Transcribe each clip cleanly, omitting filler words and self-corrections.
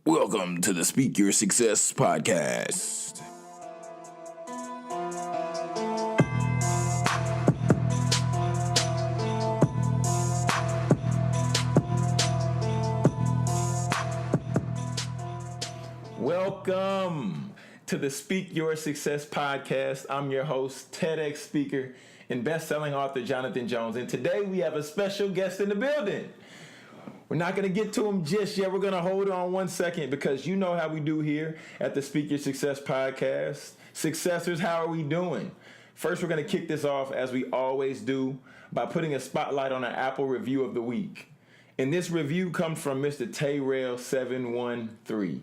Welcome to the Speak Your Success podcast. Welcome to the Speak Your Success podcast. I'm your host, TEDx speaker and best-selling author Jonathan Jones. And today we have a special guest in the building. We're not going to get to him just yet. We're going to hold on 1 second because you know how we do here at the Speak Your Success podcast. Successors, how are we doing? First, we're going to kick this off as we always do by putting a spotlight on an Apple review of the week. And this review comes from Mr. Tayrail713.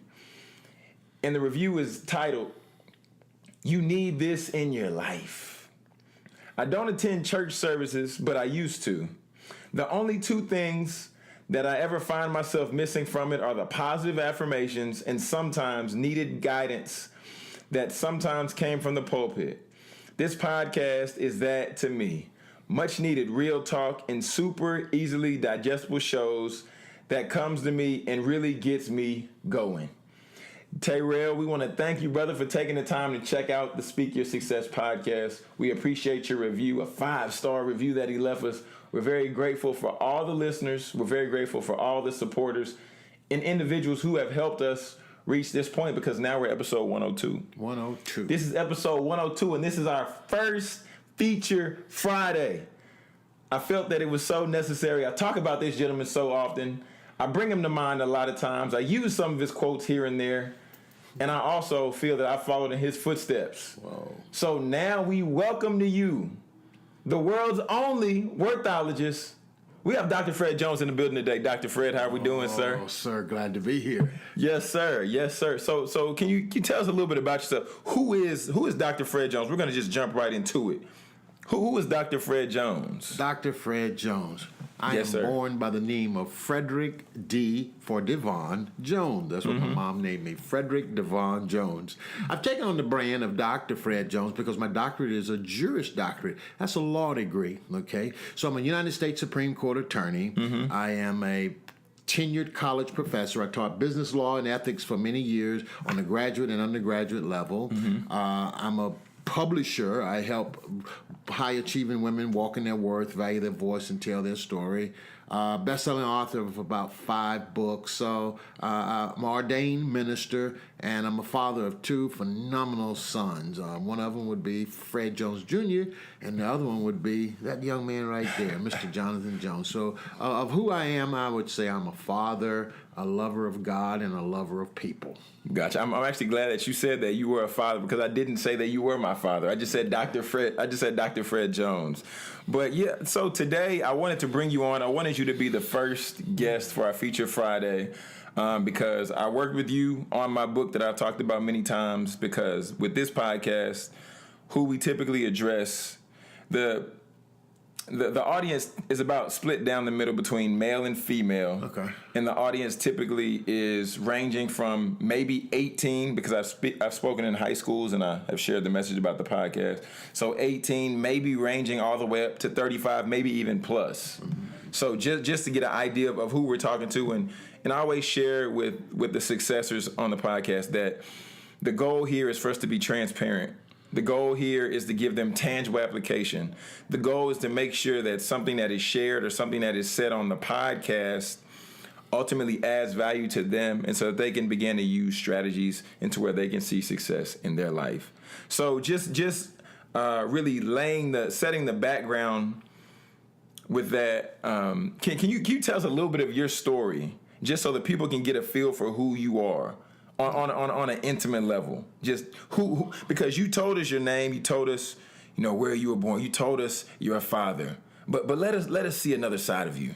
And the review is titled, "You Need This in Your Life." I don't attend church services, but I used to. The only two things that I ever find myself missing from it are the positive affirmations and sometimes needed guidance that sometimes came from the pulpit. This podcast is that to me. Much needed real talk and super easily digestible shows that comes to me and really gets me going. Tayrail, we want to thank you, brother, for taking the time to check out the Speak Your Success podcast. We appreciate your review, a 5-star review that he left us. We're very grateful for all the listeners. We're very grateful for all the supporters and individuals who have helped us reach this point because now we're episode 102. 102. This is episode 102, and this is our first Feature Friday. I felt that it was so necessary. I talk about this gentleman so often. I bring him to mind a lot of times. I use some of his quotes here and there. And I also feel that I followed in his footsteps. Whoa. So now we welcome to you the world's only worthologist. We have Dr. Fred Jones in the building today. Dr. Fred, how are we doing, sir? Oh, sir, glad to be here. Yes, sir. Yes, sir. So can you tell us a little bit about yourself? Who is Dr. Fred Jones? We're going to just jump right into it. Who is Dr. Fred Jones? Dr. Fred Jones. I am born by the name of Frederick D. for Devon Jones. That's what my mom named me, Frederick Devon Jones. I've taken on the brand of Dr. Fred Jones because my doctorate is a Juris Doctorate. That's a law degree, okay? So I'm a United States Supreme Court attorney. I am a tenured college professor. I taught business law and ethics for many years on the graduate and undergraduate level. I'm a publisher. I help high-achieving women walk in their worth, value their voice, and tell their story. Best-selling author of about 5 books. So I'm an ordained minister, and I'm a father of 2 phenomenal sons. One of them would be Fred Jones Jr., and the other one would be that young man right there, Mr. Jonathan Jones. So of who I am, I would say I'm a father, a lover of God, and a lover of people. Gotcha. I'm actually glad that you said that you were a father because I didn't say that you were my father. I just said Dr. Fred Jones. But yeah, so today I wanted to bring you on. I wanted you to be the first guest for our Feature Friday because I worked with you on my book that I've talked about many times because with this podcast, who we typically address, the audience is about split down the middle between male and female. Okay. And the audience typically is ranging from maybe 18, because I've spoken in high schools and I have shared the message about the podcast. So 18, maybe ranging all the way up to 35, maybe even plus. So just to get an idea of who we're talking to, and I always share with the successors on the podcast that the goal here is for us to be transparent. The goal here is to give them tangible application. The goal is to make sure that something that is shared or something that is said on the podcast ultimately adds value to them, and so that they can begin to use strategies into where they can see success in their life. So just really setting the background with that. Can you tell us a little bit of your story, just so that people can get a feel for who you are? On an intimate level, just who, because you told us your name, you told us, where you were born, you told us you're a father, but let us see another side of you.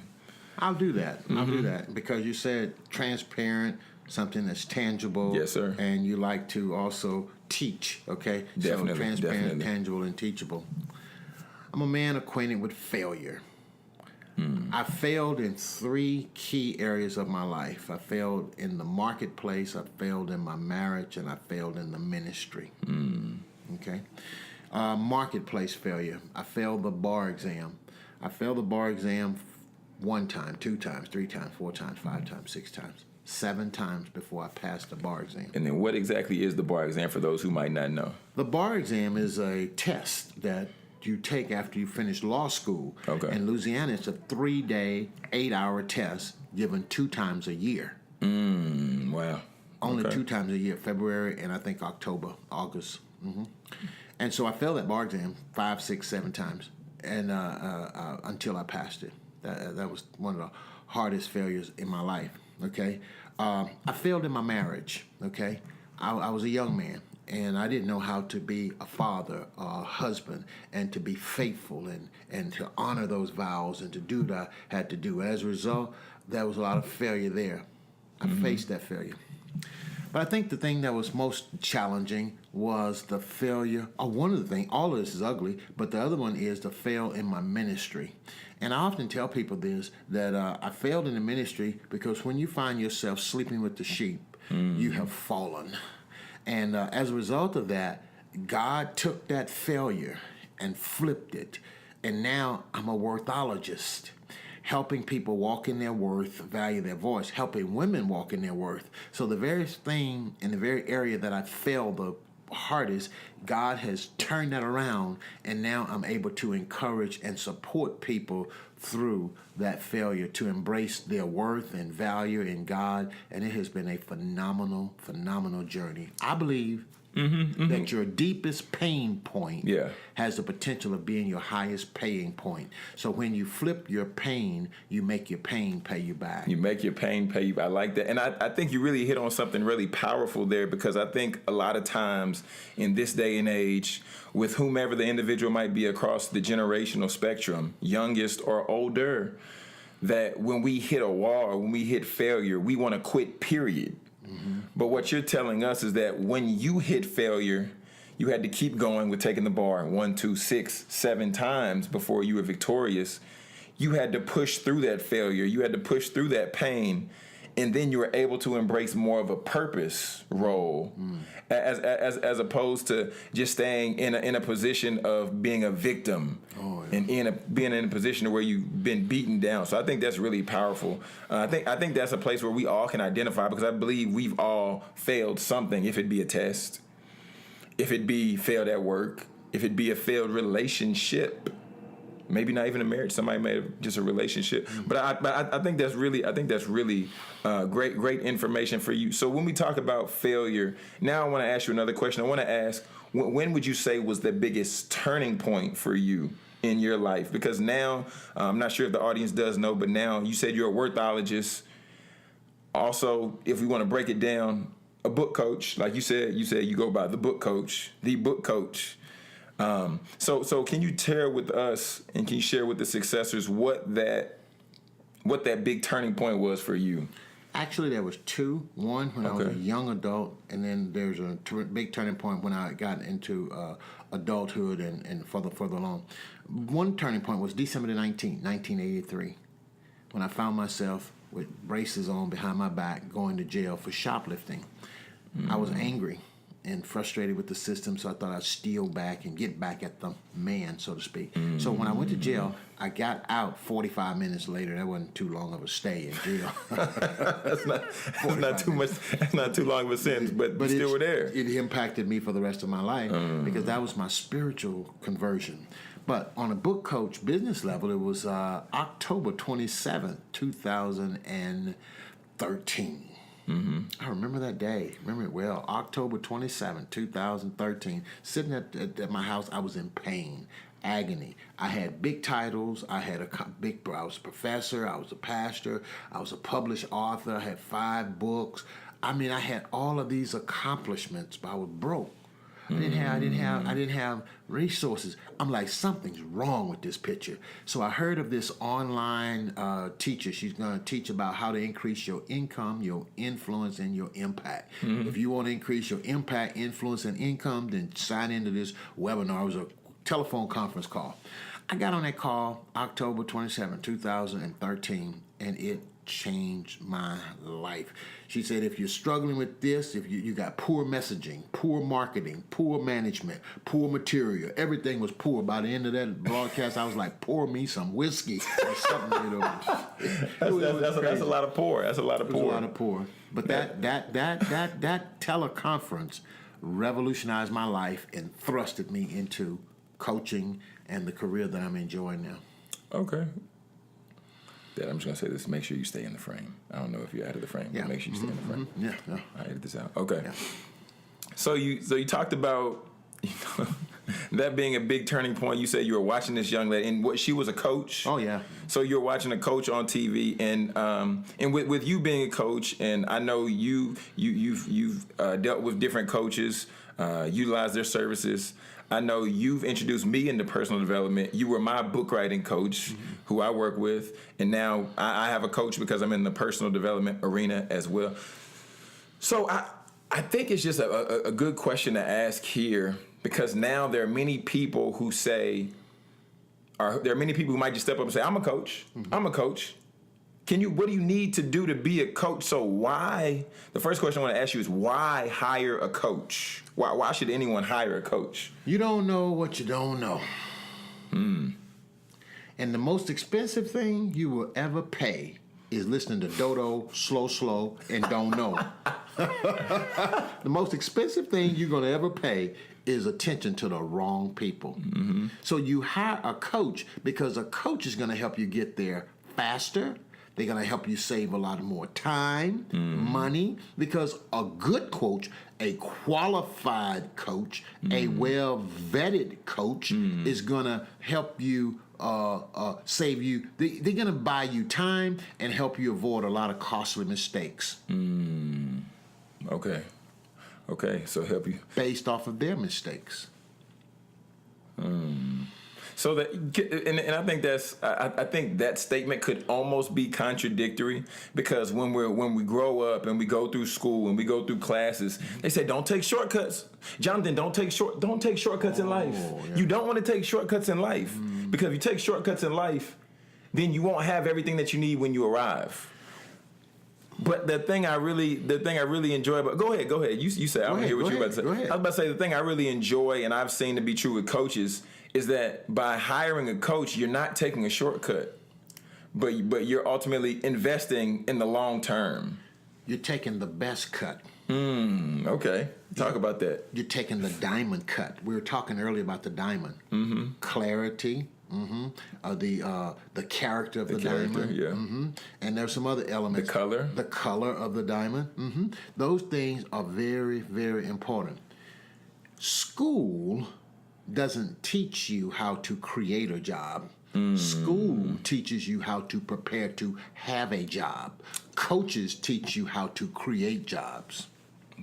I'll do that. I'll do that because you said transparent, something that's tangible. Yes, sir. And you like to also teach. Okay, definitely, so transparent, definitely. Tangible, and teachable. I'm a man acquainted with failure. I failed in 3 key areas of my life. I failed in the marketplace, I failed in my marriage, and I failed in the ministry. Okay? Marketplace failure. I failed the bar exam. I failed the bar exam 1 time, 2 times, 3 times, 4 times, 5 times, 6 times. 7 times before I passed the bar exam. And then what exactly is the bar exam for those who might not know? The bar exam is a test that you take after you finish law school. Okay. In Louisiana, it's a 3-day, 8-hour test given 2 times a year. Wow. Only 2 times a year, February and I think October, August. And so I failed that bar exam 5, 6, 7 times, and until I passed it. That was one of the hardest failures in my life. Okay, I failed in my marriage. Okay, I was a young man, and I didn't know how to be a father, a husband, and to be faithful and to honor those vows and to do what I had to do. As a result, there was a lot of failure there. I faced that failure. But I think the thing that was most challenging was the failure. One of the things, all of this is ugly, but the other one is the fail in my ministry. And I often tell people this, that I failed in the ministry because when you find yourself sleeping with the sheep, you have fallen. And as a result of that, God took that failure and flipped it. And now I'm a worthologist, helping people walk in their worth, value their voice, helping women walk in their worth. So the very thing in the very area that I failed the hardest, God has turned that around, and now I'm able to encourage and support people through that failure to embrace their worth and value in God, and it has been a phenomenal, phenomenal journey. I believe that your deepest pain point has the potential of being your highest paying point. So when you flip your pain, you make your pain pay you back. You make your pain pay you back. I like that. And I think you really hit on something really powerful there, because I think a lot of times in this day and age, with whomever the individual might be across the generational spectrum, youngest or older, that when we hit a wall, when we hit failure, we want to quit, period. But what you're telling us is that when you hit failure, you had to keep going with taking the bar 1, 2, 6, 7 times before you were victorious. You had to push through that failure. You had to push through that pain. And then you were able to embrace more of a purpose role, as opposed to just staying in a position of being a victim and being in a position where you've been beaten down. So I think that's really powerful. I think that's a place where we all can identify, because I believe we've all failed something. If it be a test, if it be failed at work, if it be a failed relationship. Maybe not even a marriage. Somebody made have just a relationship. But I think that's really great information for you. So when we talk about failure, now I want to ask you another question. I want to ask, when would you say was the biggest turning point for you in your life? Because now, I'm not sure if the audience does know, but now you said you're a worthologist. Also, if we want to break it down, a book coach. Like you said you go by the book coach. So can you share with us, and can you share with the successors what that big turning point was for you? Actually, there was 2. One when I was a young adult, and then there's a big turning point when I got into adulthood and further along. One turning point was December 19th, 1983, when I found myself with braces on behind my back going to jail for shoplifting. I was angry and frustrated with the system, so I thought I'd steal back and get back at the man, so to speak. So when I went to jail, I got out 45 minutes later. That wasn't too long of a stay in jail. That's not too much. That's not too long of a sentence, but you still were there. It impacted me for the rest of my life because that was my spiritual conversion. But on a book coach business level, it was October 27th, 2013. I remember that day. Remember it well. October 27, 2013. Sitting at my house, I was in pain, agony. I had big titles. I was a professor. I was a pastor. I was a published author. I had 5 books. I mean, I had all of these accomplishments, but I was broke. I didn't have resources. I'm like, something's wrong with this picture. So I heard of this online teacher. She's going to teach about how to increase your income, your influence, and your impact. If you want to increase your impact, influence, and income, then sign into this webinar. It was a telephone conference call. I got on that call October 27, 2013, and it changed my life. She said, if you're struggling with this, if you got poor messaging, poor marketing, poor management, poor material, everything was poor. By the end of that broadcast, I was like, pour me some whiskey or something. That's a lot of pour. That's a lot of pour. It was a lot of pour. But that teleconference revolutionized my life and thrusted me into coaching and the career that I'm enjoying now. Okay. Dad, I'm just gonna say this: make sure you stay in the frame. I don't know if you're out of the frame, but make sure you stay in the frame. Yeah. I edit this out. Okay. Yeah. So you talked about that being a big turning point. You said you were watching this young lady, and she was a coach. Oh yeah. So you're watching a coach on TV, and with you being a coach, and I know you've dealt with different coaches, utilized their services. I know you've introduced me into personal development. You were my book writing coach, who I work with, and now I have a coach because I'm in the personal development arena as well. So I think it's just a good question to ask here, because now there are many people who might just step up and say, I'm a coach. I'm a coach. What do you need to do to be a coach? So the first question I want to ask you is, why hire a coach? Why should anyone hire a coach? You don't know what you don't know. And the most expensive thing you will ever pay is listening to Dodo, slow, and don't know. The most expensive thing you're going to ever pay is attention to the wrong people. So you hire a coach because a coach is going to help you get there faster. They're going to help you save a lot more time, money, because a good coach, a qualified coach, a well-vetted coach is going to help you save you. They're going to buy you time and help you avoid a lot of costly mistakes. Okay, so help you. Based off of their mistakes. So that, and I think I think that statement could almost be contradictory, because when we grow up and we go through school and we go through classes, they say don't take shortcuts. Jonathan, don't take shortcuts in life. Yeah. You don't want to take shortcuts in life, because if you take shortcuts in life, then you won't have everything that you need when you arrive. But the thing I really enjoy about go ahead. You say I want to hear what you're about to say. Go ahead. I was about to say the thing I really enjoy, and I've seen to be true with coaches, is that by hiring a coach, you're not taking a shortcut, but you're ultimately investing in the long term. You're taking the best cut. Okay. Talk about that. You're taking the diamond cut. We were talking earlier about the diamond. Clarity. The character of the diamond. Yeah. And there's some other elements. The color of the diamond. Those things are very, very important. School doesn't teach you how to create a job. School teaches you how to prepare to have a job. Coaches teach you how to create jobs.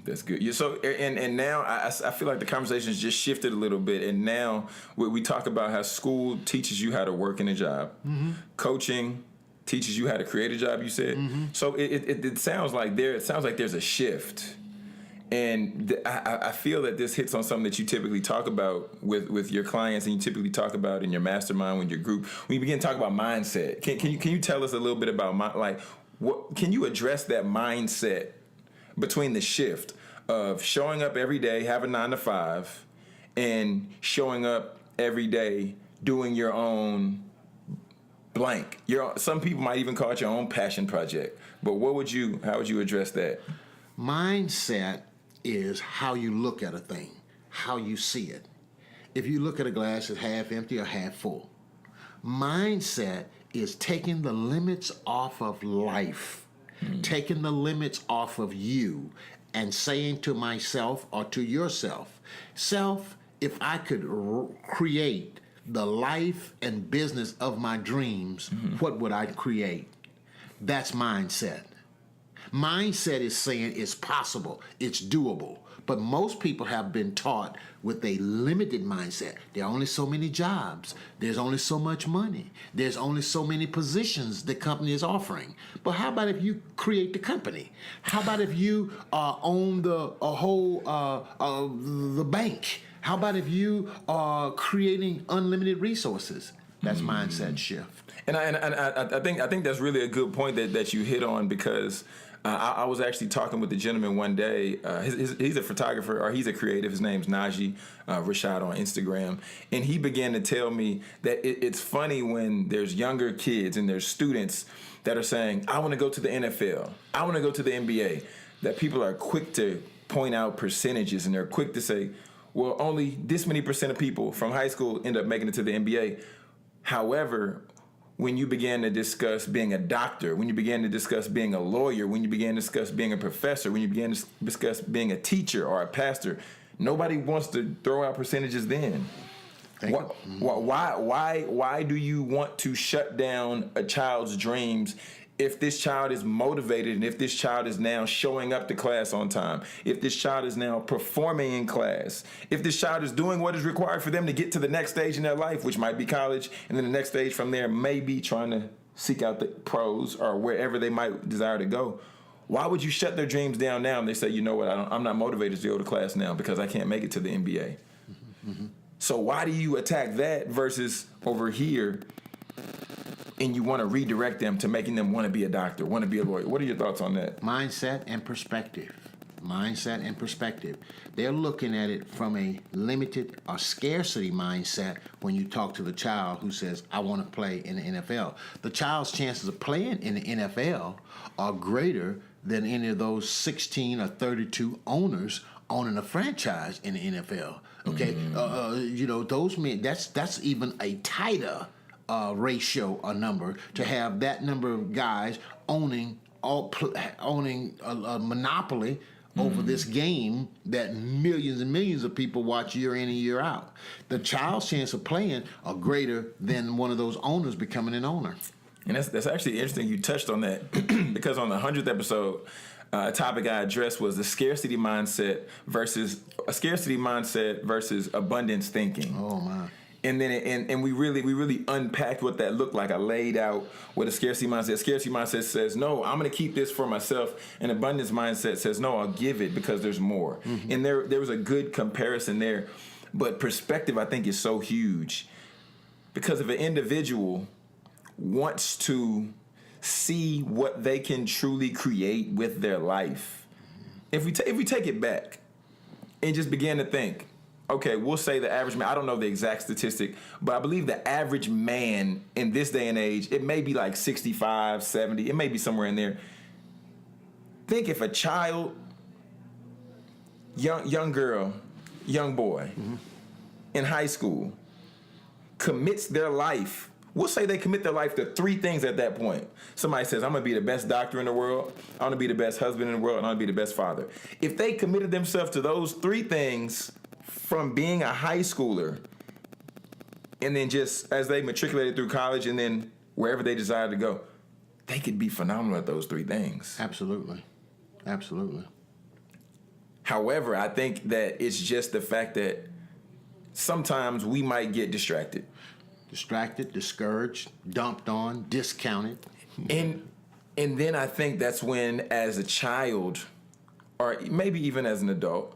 That's good. Yeah, so and now I feel like the conversation has just shifted a little bit, and now we talk about how school teaches you how to work in a job. Coaching teaches you how to create a job, you said. So it sounds like there's a shift. And I feel that this hits on something that you typically talk about with your clients, and you typically talk about in your mastermind with your group. When you begin to talk about mindset, can you tell us a little bit about what can you address that mindset between the shift of showing up every day, have a 9 to 5, and showing up every day doing your own blank? Some people might even call it your own passion project. But how would you address that? Mindset is how you look at a thing, how you see it. If you look at a glass as half empty or half full. Mindset is taking the limits off of life, taking the limits off of you, and saying to myself or to yourself, self, if I could create the life and business of my dreams, what would I create? That's mindset. Mindset is saying it's possible, it's doable. But most people have been taught with a limited mindset. There are only so many jobs. There's only so much money. There's only so many positions the company is offering. But how about if you create the company? How about if you own the bank? How about if you are creating unlimited resources? That's mindset shift. And I think that's really a good point that you hit on, because I was actually talking with the gentleman one day. He's a photographer, or he's a creative. His name's Najee Rashad on Instagram. And he began to tell me that it's funny when there's younger kids and there's students that are saying, I want to go to the NFL, I want to go to the NBA, that people are quick to point out percentages, and they're quick to say, well, only this many % of people from high school end up making it to the NBA. However, when you began to discuss being a doctor, when you began to discuss being a lawyer, when you began to discuss being a professor, when you began to discuss being a teacher or a pastor, nobody wants to throw out percentages then. Why do you want to shut down a child's dreams if this child is motivated, and if this child is now showing up to class on time, if this child is now performing in class, if this child is doing what is required for them to get to the next stage in their life, which might be college, and then the next stage from there may be trying to seek out the pros or wherever they might desire to go? Why would you shut their dreams down now and they say, you know what, I'm not motivated to go to class now because I can't make it to the NBA? Mm-hmm. So why do you attack that versus over here, and you want to redirect them to making them want to be a doctor, want to be a lawyer? What are your thoughts on that? Mindset and perspective. They're looking at it from a limited or scarcity mindset when you talk to the child who says, I want to play in the NFL. The child's chances of playing in the NFL are greater than any of those 16 or 32 owners owning a franchise in the NFL. Okay, those men, that's even a tighter ratio or number to have that number of guys owning a monopoly over this game that millions and millions of people watch year in and year out. The child's chance of playing are greater than one of those owners becoming an owner. And that's actually interesting you touched on that because on the 100th episode, a topic I addressed was the scarcity mindset versus abundance thinking. Oh my! And then and we really unpacked what that looked like. I laid out what a scarcity mindset. Scarcity mindset says, no, I'm going to keep this for myself. And abundance mindset says, no, I'll give it because there's more. Mm-hmm. And there was a good comparison there. But perspective, I think, is so huge, because if an individual wants to see what they can truly create with their life, if we take it back and just begin to think, okay, we'll say the average man, I don't know the exact statistic, but I believe the average man in this day and age, it may be like 65, 70, it may be somewhere in there. Think if a child, young girl, young boy, mm-hmm. in high school commits their life, we'll say they commit their life to 3 things at that point. Somebody says, I'm going to be the best doctor in the world, I'm going to be the best husband in the world, and I'm going to be the best father. If they committed themselves to those 3 things from being a high schooler, and then just as they matriculated through college and then wherever they decided to go, they could be phenomenal at those 3 things. Absolutely. However, I think that it's just the fact that sometimes we might get distracted, discouraged, dumped on, discounted. And then I think that's when, as a child, or maybe even as an adult,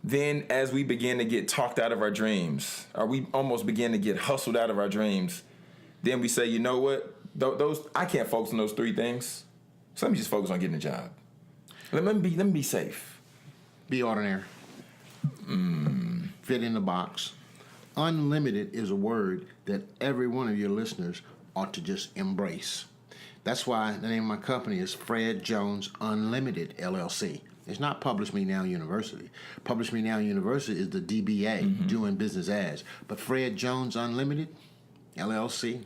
then as we begin to get talked out of our dreams, or we almost begin to get hustled out of our dreams, then we say, you know what, those I can't focus on those 3 things, so let me just focus on getting a job. Let me be safe. Be ordinary. Fit in the box. Unlimited is a word that every one of your listeners ought to just embrace. That's why the name of my company is Fred Jones Unlimited LLC. It's not Publish Me Now University. Publish Me Now University is the DBA, mm-hmm. doing business as. But Fred Jones Unlimited LLC,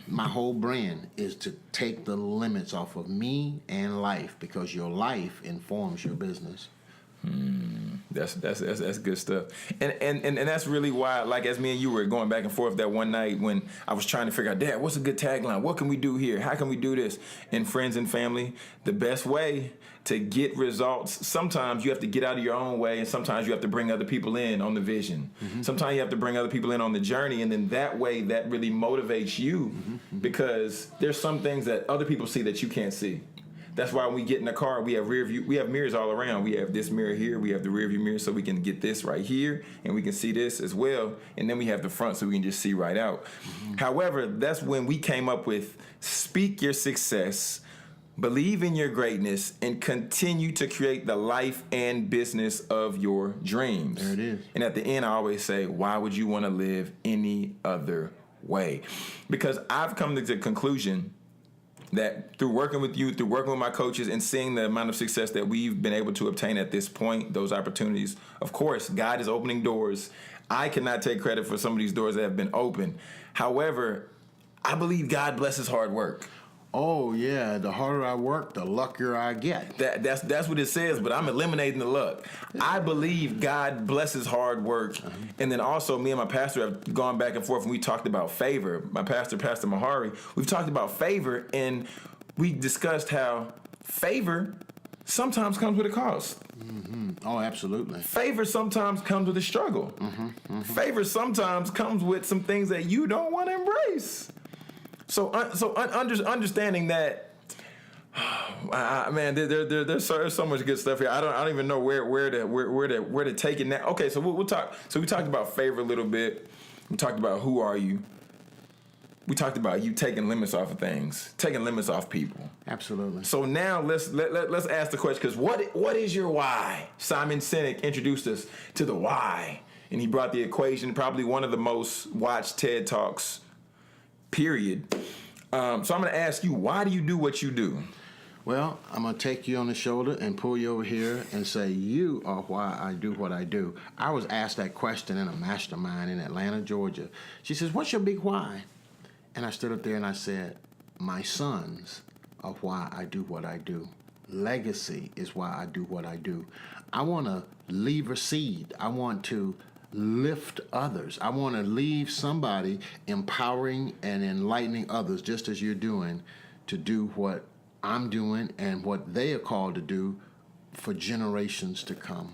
my whole brand is to take the limits off of me and life, because your life informs your business. That's good stuff, and that's really why, like, as me and you were going back and forth that one night when I was trying to figure out, Dad, what's a good tagline? What can we do here? How can we do this? And friends and family, the best way to get results, sometimes you have to get out of your own way, and sometimes you have to bring other people in on the vision. Mm-hmm. Sometimes you have to bring other people in on the journey, and then that way that really motivates you, mm-hmm. because there's some things that other people see that you can't see. That's why when we get in the car, we have rear view. We have mirrors all around. We have this mirror here. We have the rear view mirror, so we can get this right here, and we can see this as well. And then we have the front, so we can just see right out. Mm-hmm. However, that's when we came up with speak your success, believe in your greatness, and continue to create the life and business of your dreams. There it is. And at the end, I always say, why would you want to live any other way? Because I've come to the conclusion that through working with you, through working with my coaches, and seeing the amount of success that we've been able to obtain at this point, those opportunities, of course, God is opening doors. I cannot take credit for some of these doors that have been opened. However, I believe God blesses hard work. Oh, yeah, the harder I work, the luckier I get. That's what it says, but I'm eliminating the luck. I believe God blesses hard work. Uh-huh. And then also, me and my pastor have gone back and forth, and we talked about favor. My pastor, Pastor Mahari, we've talked about favor, and we discussed how favor sometimes comes with a cost. Mm-hmm. Oh, absolutely. Favor sometimes comes with a struggle. Mm-hmm. Mm-hmm. Favor sometimes comes with some things that you don't want to embrace. So understanding that, man, there's so much good stuff here. I don't even know where to take it now. Okay, so we'll talk. So we talked about favor a little bit. We talked about who are you. We talked about you taking limits off of things, taking limits off people. Absolutely. So now let's ask the question, because what is your why? Simon Sinek introduced us to the why, and he brought the equation, probably one of the most watched TED Talks, period. So I'm going to ask you, why do you do what you do? Well, I'm going to take you on the shoulder and pull you over here and say, you are why I do what I do. I was asked that question in a mastermind in Atlanta, Georgia. She says, what's your big why? And I stood up there and I said, my sons are why I do what I do. Legacy is why I do what I do. I want to leave a seed. I want to lift others. I want to leave somebody empowering and enlightening others, just as you're doing, to do what I'm doing and what they are called to do for generations to come.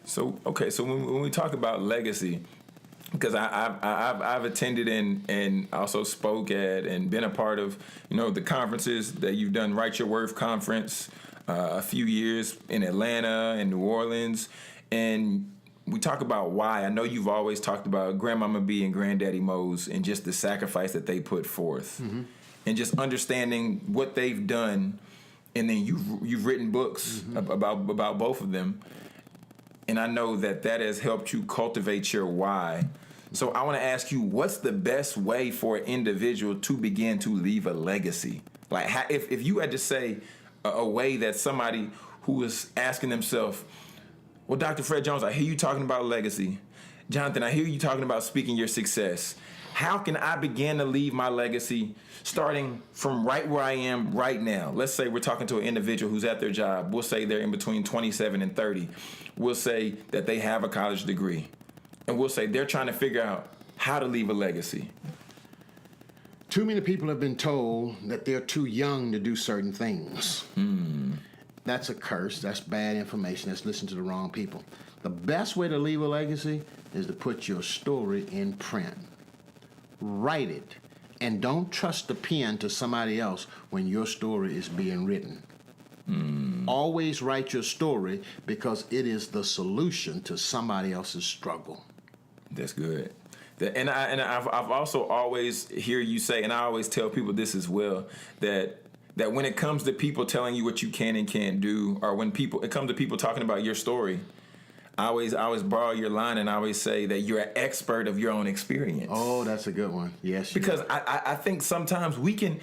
So, okay, so when we talk about legacy, because I've attended and also spoke at and been a part of, the conferences that you've done, Write Your Worth conference, a few years in Atlanta and New Orleans, and we talk about why. I know you've always talked about Grandmama B and Granddaddy Mo's and just the sacrifice that they put forth, mm-hmm. and just understanding what they've done. And then you've written books, mm-hmm. about both of them, and I know that has helped you cultivate your why. So I want to ask you, what's the best way for an individual to begin to leave a legacy? Like, if you had to say a way that somebody who is asking themselves, well, Dr. Fred Jones, I hear you talking about legacy. Jonathan, I hear you talking about speaking your success. How can I begin to leave my legacy starting from right where I am right now? Let's say we're talking to an individual who's at their job. We'll say they're in between 27 and 30. We'll say that they have a college degree. And we'll say they're trying to figure out how to leave a legacy. Too many people have been told that they're too young to do certain things. That's a curse. That's bad information. That's listening to the wrong people. The best way to leave a legacy is to put your story in print. Write it. And don't trust the pen to somebody else when your story is being written. Always write your story, because it is the solution to somebody else's struggle. That's good. And I've also always hear you say, and I always tell people this as well, that when it comes to people telling you what you can and can't do, or when it comes to people talking about your story, I always borrow your line, and I always say that you're an expert of your own experience. Oh, that's a good one. Yes. Because I think sometimes we can,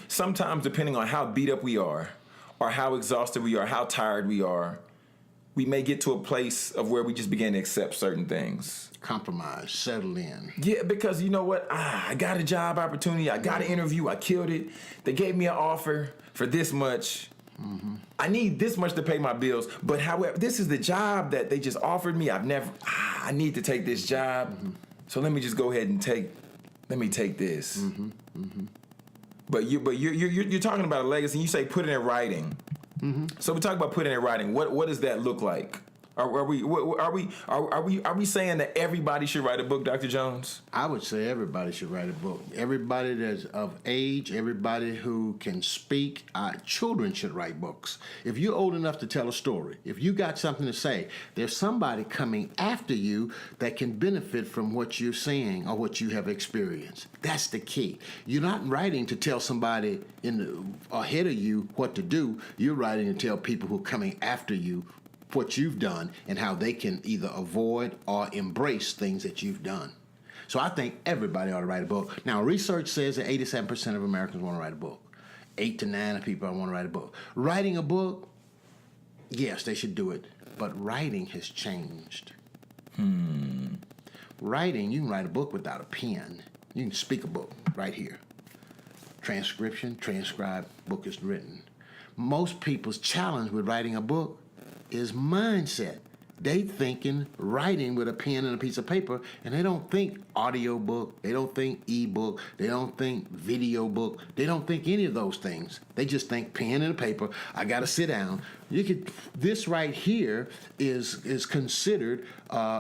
sometimes depending on how beat up we are, or how exhausted we are, how tired we are, we may get to a place of where we just begin to accept certain things. Compromise, settle in. Yeah, because you know what? I got a job opportunity. I got an interview. I killed it. They gave me an offer for this much. Mm-hmm. I need this much to pay my bills. But however, this is the job that they just offered me. I need to take this job. Mm-hmm. So let me just go ahead and take this. Mm-hmm. Mm-hmm. But you're talking about a legacy, and you say put it in writing. Mm-hmm. So we talk about putting it in writing. What does that look like? Are we saying that everybody should write a book, Dr. Jones? I would say everybody should write a book. Everybody that's of age, everybody who can speak, children should write books. If you're old enough to tell a story, if you got something to say, there's somebody coming after you that can benefit from what you're saying or what you have experienced. That's the key. You're not writing to tell somebody ahead of you what to do. You're writing to tell people who are coming after you what you've done and how they can either avoid or embrace things that you've done. So I think everybody ought to write a book. Now, research says that 87% of Americans want to write a book. 8 to 9 of people want to write a book. Writing a book, yes, they should do it. But writing has changed. Writing, you can write a book without a pen. You can speak a book right here. Transcription, transcribed, book is written. Most people's challenge with writing a book is mindset. They thinking writing with a pen and a piece of paper, and they don't think audio book, they don't think ebook, they don't think video book, they don't think any of those things. They just think pen and a paper. I got to sit down. This right here is considered.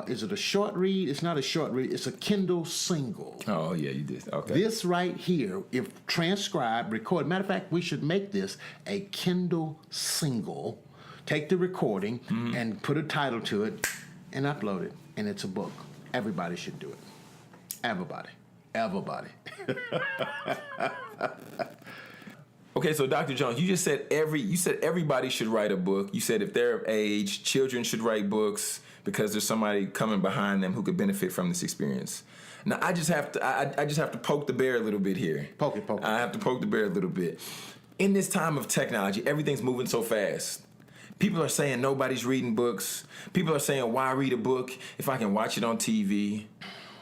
Is it a short read? It's not a short read. It's a Kindle single. Oh yeah, you did. Okay. This right here, if transcribed, recorded. Matter of fact, we should make this a Kindle single. Take the recording and put a title to it and upload it, and it's a book. Everybody should do it. Everybody. Okay, so Dr. Jones, you said everybody should write a book. You said if they're of age, children should write books because there's somebody coming behind them who could benefit from this experience. Now I just have to poke the bear a little bit here. Poke it. I have to poke the bear a little bit. In this time of technology, everything's moving so fast. People are saying nobody's reading books. People are saying, why read a book if I can watch it on TV?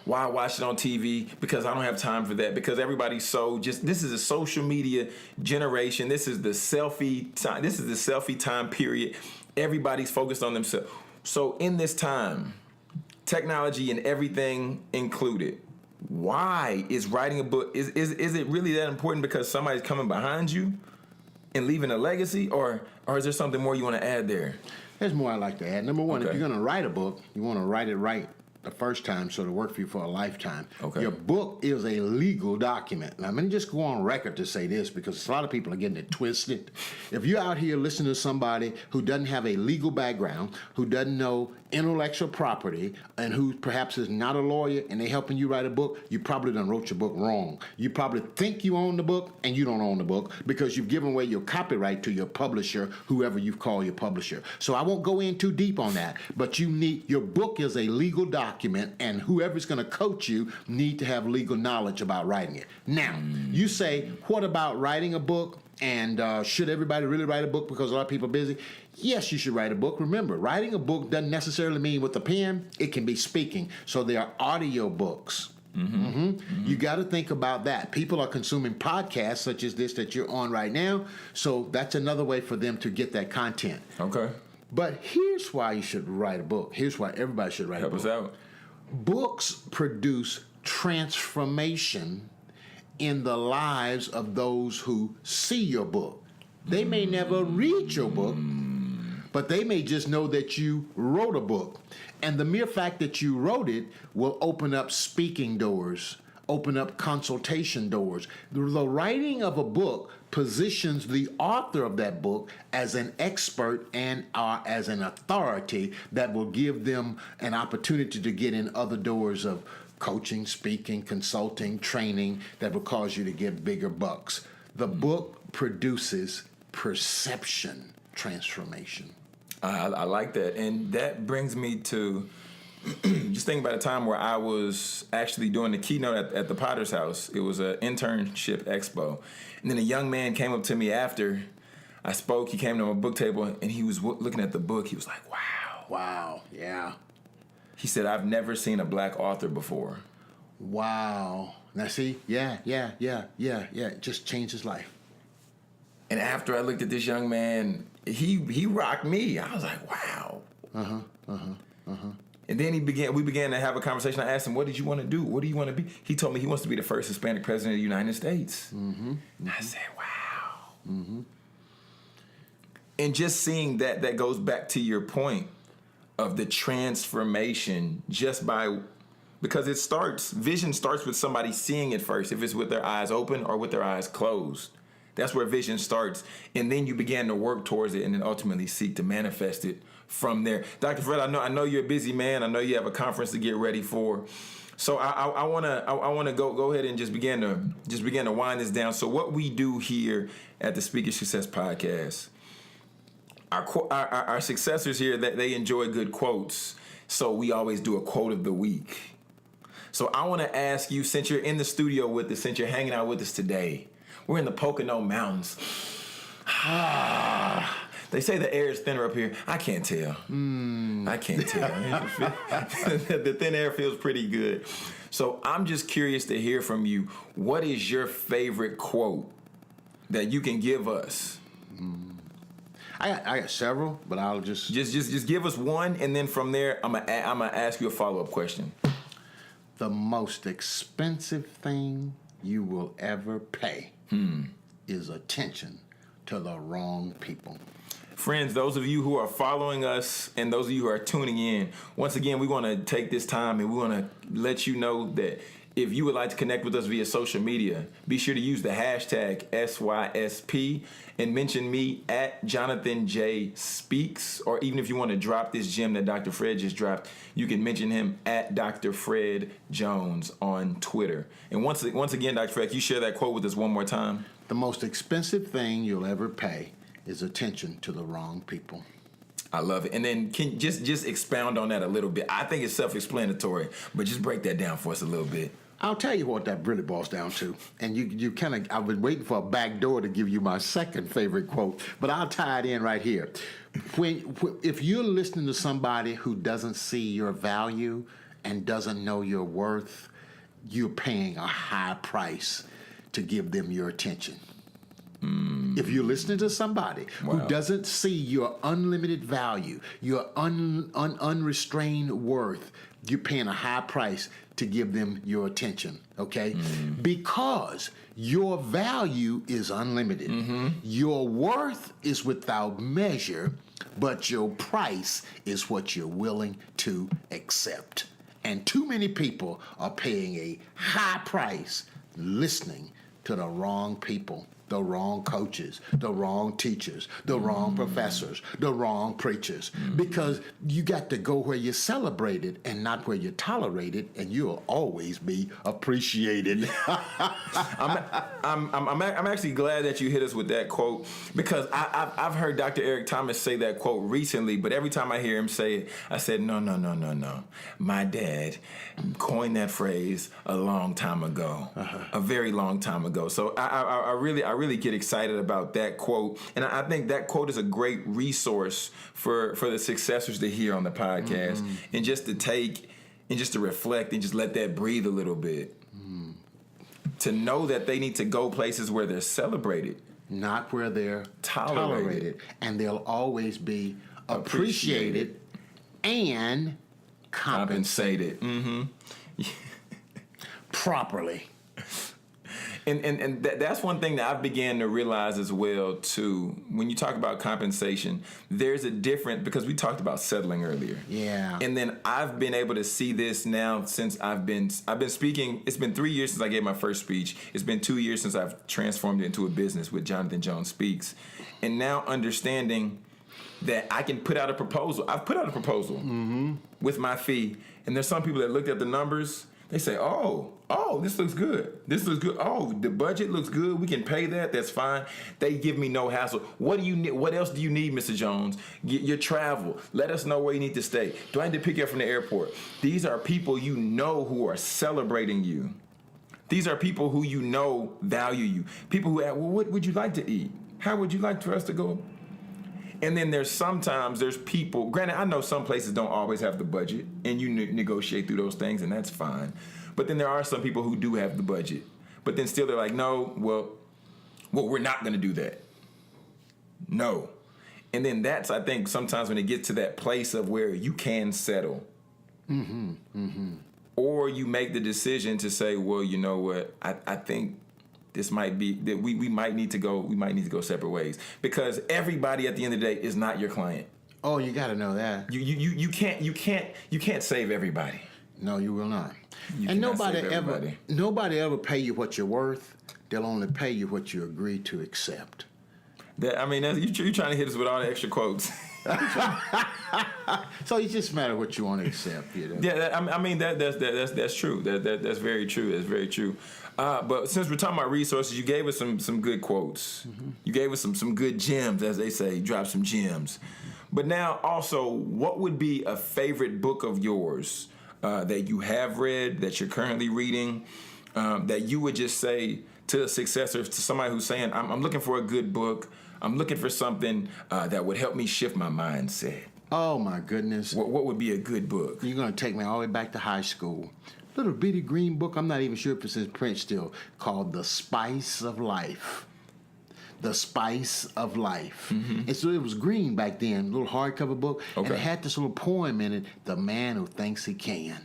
Why watch it on TV? Because I don't have time for that. Because everybody's this is a social media generation. This is the selfie time. This is the selfie time period. Everybody's focused on themselves. So in this time, technology and everything included, why is writing a book, is it really that important because somebody's coming behind you and leaving a legacy, or is there something more you want to add there? There's more I'd like to add. Number one, okay. If you're going to write a book, you want to write it right the first time so it'll work for you for a lifetime. Okay. Your book is a legal document. Now, let me just go on record to say this because a lot of people are getting it twisted. If you're out here listening to somebody who doesn't have a legal background, who doesn't know intellectual property, and who perhaps is not a lawyer, and they're helping you write a book, you probably done wrote your book wrong. You probably think you own the book, and you don't own the book because you've given away your copyright to your publisher, whoever you've called your publisher. So I won't go in too deep on that, but your book is a legal document, and whoever's going to coach you need to have legal knowledge about writing it. Now, you say, what about writing a book? And should everybody really write a book because a lot of people are busy? Yes, you should write a book. Remember, writing a book doesn't necessarily mean with a pen. It can be speaking. So there are audio books. You got to think about that. People are consuming podcasts such as this that you're on right now. So that's another way for them to get that content. Okay. But here's why you should write a book. Here's why everybody should write a book. Help us out. Books produce transformation in the lives of those who see your book. They may never read your book, but they may just know that you wrote a book. And the mere fact that you wrote it will open up speaking doors, open up consultation doors. The writing of a book positions the author of that book as an expert and as an authority that will give them an opportunity to get in other doors of coaching, speaking, consulting, training that will cause you to get bigger bucks. The book produces perception transformation. I like that. And that brings me to just thinking about a time where I was actually doing the keynote at the Potter's House. It was an internship expo. And then a young man came up to me after I spoke. He came to my book table and he was looking at the book. He was like, wow. Wow, yeah. He said, I've never seen a black author before. Wow. Now see, yeah. It just changed his life. And after I looked at this young man, he rocked me. I was like, wow. And then we began to have a conversation. I asked him, what did you want to do? What do you want to be? He told me he wants to be the first Hispanic president of the United States. And I said, wow. And just seeing that goes back to your point of the transformation because vision starts with somebody seeing it first, if it's with their eyes open or with their eyes closed. That's where vision starts. And then you begin to work towards it and then ultimately seek to manifest it from there. Dr. Fred, I know you're a busy man. I know you have a conference to get ready for. So I wanna go ahead and just begin to wind this down. So what we do here at the Speaker Success Podcast, our successors here, that they enjoy good quotes. So we always do a quote of the week. So I want to ask you, since you're in the studio with us, since you're hanging out with us today, we're in the Pocono Mountains. They say the air is thinner up here. I can't tell. I can't tell. The thin air feels pretty good. So I'm just curious to hear from you. What is your favorite quote that you can give us? I got several, but I'll just give us one, and then from there, I'm gonna ask you a follow-up question. The most expensive thing you will ever pay is attention to the wrong people. Friends, those of you who are following us and those of you who are tuning in, once again, we want to take this time and we want to let you know that if you would like to connect with us via social media, be sure to use the hashtag SYSP and mention me at Jonathan J. Speaks. Or even if you want to drop this gem that Dr. Fred just dropped, you can mention him at Dr. Fred Jones on Twitter. And once again, Dr. Fred, can you share that quote with us one more time? The most expensive thing you'll ever pay is attention to the wrong people. I love it. And then can you just expound on that a little bit? I think it's self-explanatory, but just break that down for us a little bit. I'll tell you what that really boils down to. And you kind of, I've been waiting for a back door to give you my second favorite quote, but I'll tie it in right here. If you're listening to somebody who doesn't see your value and doesn't know your worth, you're paying a high price to give them your attention. If you're listening to somebody who doesn't see your unlimited value, your unrestrained worth, you're paying a high price to give them your attention, okay? Because your value is unlimited. Your worth is without measure, but your price is what you're willing to accept. And too many people are paying a high price listening to the wrong people. The wrong coaches, the wrong teachers, the wrong professors, the wrong preachers. Because you got to go where you're celebrated and not where you're tolerated, and you'll always be appreciated. I'm actually glad that you hit us with that quote, because I've heard Dr. Eric Thomas say that quote recently, but every time I hear him say it, I said, no. My dad coined that phrase a long time ago, a very long time ago. So I really get excited about that quote, and I think that quote is a great resource for the successors to hear on the podcast, and just to take and just to reflect and just let that breathe a little bit. To know that they need to go places where they're celebrated, not where they're tolerated. And they'll always be appreciated and compensated. Properly. And that's one thing that I've began to realize as well too. When you talk about compensation, there's a difference, because we talked about settling earlier. Yeah. And then I've been able to see this now since I've been speaking. It's been 3 years since I gave my first speech. It's been 2 years since I've transformed it into a business with Jonathan Jones Speaks. And now understanding that I can put out a proposal. I've put out a proposal with my fee, and there's some people that looked at the numbers. They say, oh, this looks good. This looks good. Oh, the budget looks good. We can pay that. That's fine. They give me no hassle. What do you need? What else do you need, Mr. Jones? Your travel. Let us know where you need to stay. Do I need to pick you up from the airport? These are people you know who are celebrating you. These are people who you know value you. People who ask, well, what would you like to eat? How would you like for us to go? And then there's people, granted, I know some places don't always have the budget, and you negotiate through those things, and that's fine. But then there are some people who do have the budget. But then still they're like, no, well, we're not going to do that. No. And then that's, I think, sometimes when it gets to that place of where you can settle. Or you make the decision to say, well, you know what, I think this might be that we might need to go separate ways, because everybody at the end of the day is not your client. Oh, you got to know that. You can't save everybody. No, you will not. You And cannot save everybody. nobody ever pay you what you're worth. They'll only pay you what you agree to accept. You're trying to hit us with all the extra quotes. So it's just a matter of what you want to accept. You know? Yeah, that's true. That's very true. That's very true. But since we're talking about resources, you gave us some good quotes. Mm-hmm. You gave us some good gems, as they say. You dropped some gems. But now, also, what would be a favorite book of yours that you have read, that you're currently reading, that you would just say to a successor, to somebody who's saying, I'm looking for a good book. I'm looking for something that would help me shift my mindset. Oh, my goodness. What would be a good book? You're going to take me all the way back to high school. Little bitty green book, I'm not even sure if it's in print still, called The Spice of Life. The Spice of Life. Mm-hmm. And so it was green back then, little hardcover book, and it had this little poem in it, The Man Who Thinks He Can.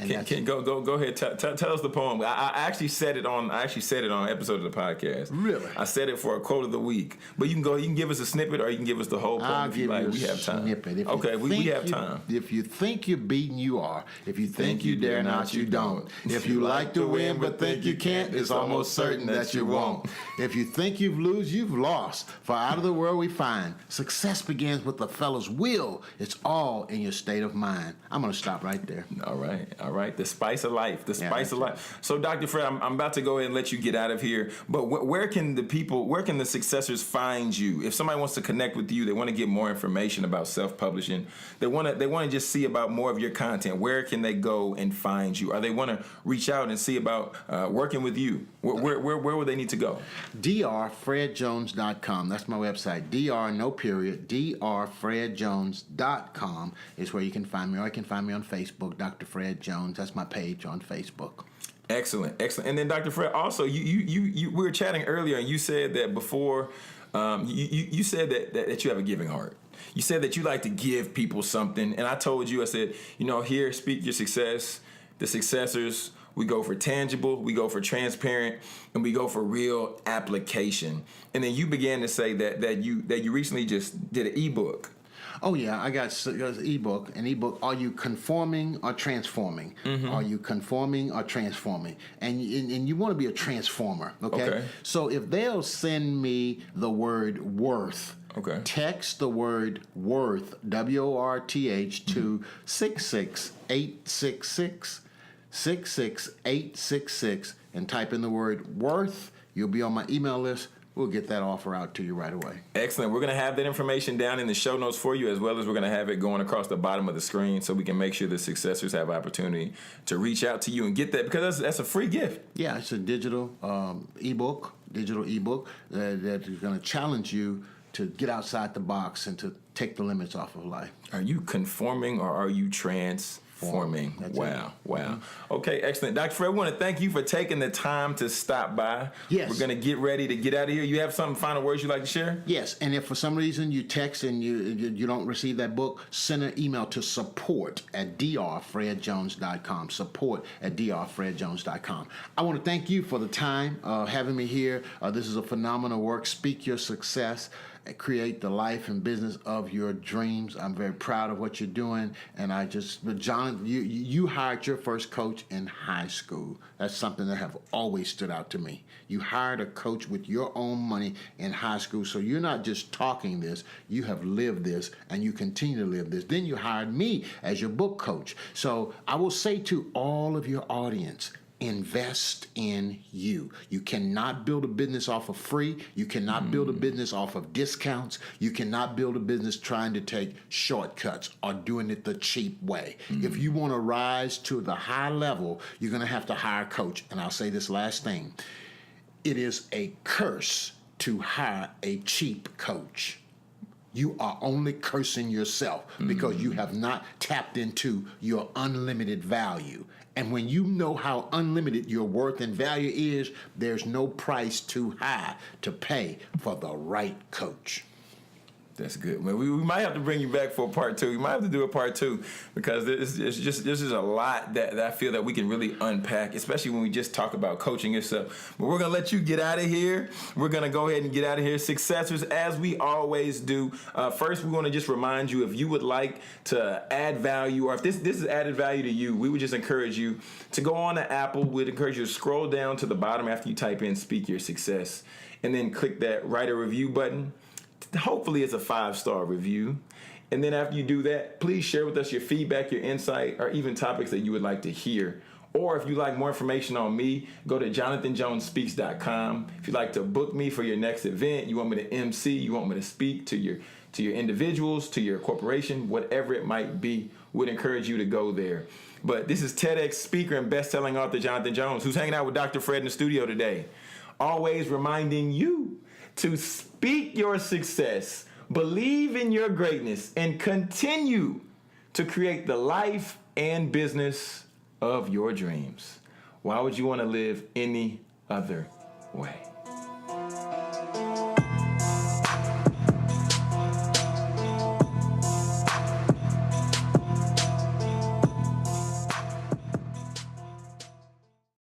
Go ahead. Tell us the poem. I actually said it on an episode of the podcast. Really? I said it for a quote of the week. But you can give us a snippet, or you can give us the whole poem if you like. We have time. Snippet. We have time. If you think you're beaten, you are. If you think you dare not, you don't. If you like to win but think you can't, it's almost certain that you won't. If you think you've lose, you've lost. For out of the world we find, success begins with the fellow's will. It's all in your state of mind. I'm going to stop right there. All right. The spice of life. The spice of life. So, Dr. Fred, I'm about to go ahead and let you get out of here. But where can the successors find you? If somebody wants to connect with you, they want to get more information about self-publishing, they want to just see about more of your content, where can they go and find you? Or they want to reach out and see about working with you? Where would they need to go? drfredjones.com. That's my website. drfredjones.com is where you can find me. Or you can find me on Facebook, Dr. Fred Jones. That's my page on Facebook. Excellent. And then, Dr. Fred, also, you we were chatting earlier, and you said that before, you said that you have a giving heart. You said that you like to give people something, and I told you, I said, here, speak your success. The successors, we go for tangible, we go for transparent, and we go for real application. And then you began to say that you recently just did an ebook. Oh, yeah, I got an ebook. Are you conforming or transforming? Mm-hmm. Are you conforming or transforming? And you want to be a transformer, okay? So if they'll send me the word worth, text the word worth, WORTH, to 66866, 66866, and type in the word worth, you'll be on my email list. We'll get that offer out to you right away. Excellent. We're going to have that information down in the show notes for you, as well as we're going to have it going across the bottom of the screen so we can make sure the successors have opportunity to reach out to you and get that, because that's a free gift. Yeah, it's a digital ebook that is going to challenge you to get outside the box and to take the limits off of life. Are you conforming or are you transforming? Wow. Okay, excellent. Dr. Fred, I want to thank you for taking the time to stop by. Yes. We're going to get ready to get out of here. You have some final words you'd like to share? Yes, and if for some reason you text and you don't receive that book, send an email to support@drfredjones.com, support@drfredjones.com. I want to thank you for the time having me here. This is a phenomenal work. Speak your success. Create the life and business of your dreams. I'm very proud of what you're doing. And John, you hired your first coach in high school. That's something that have always stood out to me. You hired a coach with your own money in high school. So you're not just talking this, you have lived this and you continue to live this. Then you hired me as your book coach. So I will say to all of your audience, invest in you. You cannot build a business off of free. You cannot build a business off of discounts. You cannot build a business trying to take shortcuts or doing it the cheap way. If you want to rise to the high level, you're going to have to hire a coach. And I'll say this last thing. It is a curse to hire a cheap coach. You are only cursing yourself because you have not tapped into your unlimited value. And when you know how unlimited your worth and value is, there's no price too high to pay for the right coach. That's good. Well, we might have to bring you back for a part 2. We might have to do a part 2 because this is a lot that I feel that we can really unpack, especially when we just talk about coaching yourself. But we're going to let you get out of here. We're going to go ahead and get out of here. Successors, as we always do, first we want to just remind you, if you would like to add value, or if this is added value to you, we would just encourage you to go on to Apple. We'd encourage you to scroll down to the bottom after you type in Speak Your Success, and then click that write a review button. Hopefully it's a 5-star review. And then after you do that, please share with us your feedback, your insight, or even topics that you would like to hear. Or if you'd like more information on me, go to jonathanjonespeaks.com. If you'd like to book me for your next event, you want me to MC, you want me to speak to your individuals, to your corporation, whatever it might be, would encourage you to go there. But this is TEDx speaker and best-selling author Jonathan Jones, who's hanging out with Dr. Fred in the studio today. Always reminding you to speak your success, believe in your greatness, and continue to create the life and business of your dreams. Why would you want to live any other way?